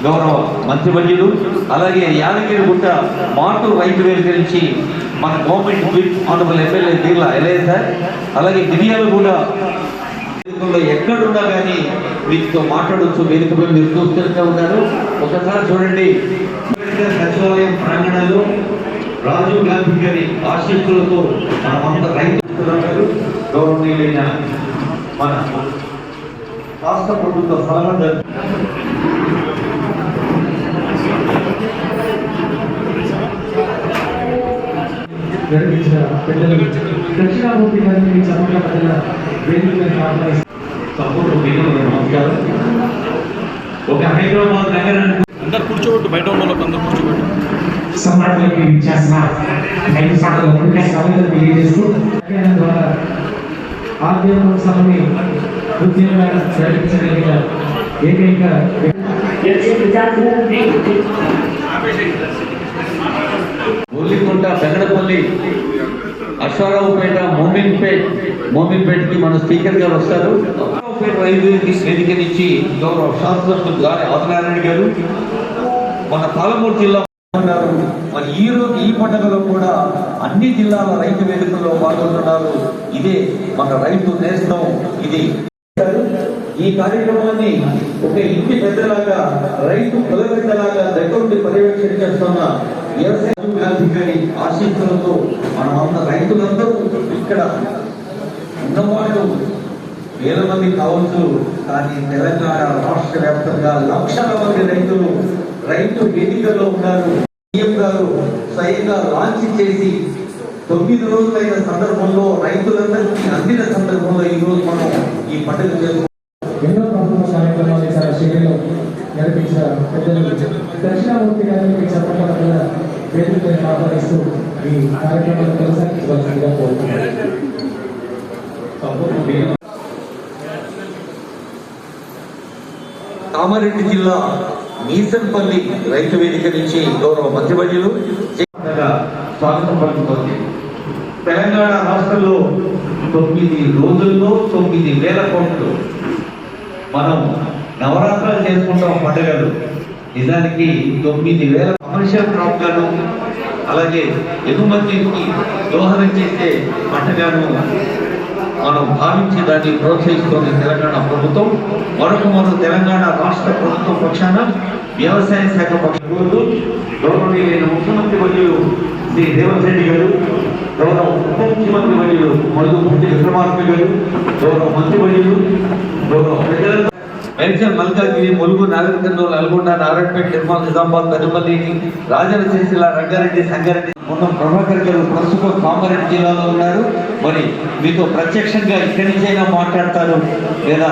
గౌరవ మంత్రివర్యులు, అలాగే యాదగిరిగుట్ట మాటు రైతు వేదిక నుంచి మన government whip honourable MLA Deerla Ellaiah sir, అలాగే మిర్యాలు కూడా ఎక్కడున్నా కానీ వీటితో మాట్లాడవచ్చు. వేదికపై మీరు చూస్తూనే ఉన్నారు. ఒకసారి చూడండి, సచివాలయం ప్రాంగణంలో రాజీవ్ గాంధీ గారి ఆశీస్సులతో మనమంతా రైతులు గౌరవనీయులైన మన రాష్ట్ర ప్రభుత్వ సలహాదారు నిర్వహించిన పెద్దలు దక్షిణామూర్తి గారికి సమగ్ర ప్రజల నమస్కారం. ఒక హైదరాబాద్ నగరానికి అందరు కూర్చోబెట్టు, బయట ఉన్న వాళ్ళకి అందరు కూర్చోబెట్టు. సమాజంలోకి చేసిన 5 సంవత్సరాల తెలియజేస్తూ ద్వారా ఆధ్యాత్మిక సభని వృత్తిగా ప్రకటించగలిగిన ఏకైక గోలికొండ, పెగడపల్లి, అశ్వారావుపేట, మోమిన్పేటకి మన స్పీకర్ గారు వస్తారు. రైల్వే వేదిక నుంచి గౌరవ శాసనసభ్యులు గారి ఆదినారాయణ గారు మన పాలమూరు జిల్లా ఉన్నారు. మరి ఈ రోజు ఈ పండుగలో కూడా అన్ని జిల్లాల రైతు వేదికల్లో పాల్గొంటున్నారు. ఇదే మన రైతు నేస్తం. ఇది ఈ కార్యక్రమాన్ని ఒక ఇంటి పెద్దలాగా, రైతు కులబిడ్డలాగా దగ్గరుండి పర్యవేక్షణ చేస్తున్న వ్యవసాయ గాంధీ గారి ఆశీస్సులతో మనమంతా రైతులందరూ ఇక్కడ ఉన్నవాళ్ళు వేల మంది కావచ్చు, కానీ తెలంగాణ రాష్ట్ర వ్యాప్తంగా లక్షల మంది రైతులు రైతు వేదికల్లో ఉన్నారు. సీఎం గారు స్వయంగా లాంచ్ చేసి 9 రోజులైన సందర్భంలో రైతులందరికీ అందిన సందర్భంలో ఈ రోజు మనం ఈ పండుగ చేసుకుంటాం. ఎన్నో ప్రభుత్వ కార్యక్రమాలు ఇక్కడ శిబిరంలో నడిపించిన పెద్దలు దక్షిణామూర్తి గారికి సమగ్ర ప్రజల వేదికపై ఆహ్వానిస్తూ ఈ కార్యక్రమాన్ని కొనసాగించవలసిందిగా కోరుతున్నారు. కామారెడ్డి జిల్లా మీసంపల్లి రైతు వేదిక నుంచి గౌరవ మంత్రివర్యులు స్వాగతం పలుకుతోంది. తెలంగాణ రాష్ట్రంలో 9 రోజుల్లో 9,000 కోట్లు మనం నవరాత్రాలు చేసుకుంటాం పండుగలు. నిజానికి 9,000 కమర్షియల్ క్రాప్ గాను, అలాగే ఎగుమతికి దోహదం చేసే పంటగాను మనం భావించి దాన్ని ప్రోత్సహిస్తోంది తెలంగాణ ప్రభుత్వం. మరొక తెలంగాణ రాష్ట్ర ప్రభుత్వం పక్షాన వ్యవసాయ శాఖ పక్షాలు గౌరవనీయులైన ముఖ్యమంత్రి వర్యులు శ్రీ రేవంత్ రెడ్డి గారు, గౌరవ ఉప ముఖ్యమంత్రి వర్యులు మరుదుపూర్తి విక్రమార్క గారు, గౌరవ మంత్రి వర్యులు, గౌరవ ప్రజలందరూ మేడ్చల్, మల్కాజ్గిరి, ములుగు, నాగరికర్నూలు, నల్గొండ, నారాయణపేట, నిర్మల్, నిజామాబాద్, పెద్దపల్లి, రాజన్న సిరిసిల్ల, రంగారెడ్డి, సంగారెడ్డి, మొత్తం ప్రభాకర్ గారు ప్రస్తుతం కామారెడ్డి జిల్లాలో ఉన్నారు. మరి మీతో ప్రత్యక్షంగా ఇక్కడి నుంచైనా మాట్లాడతారు లేదా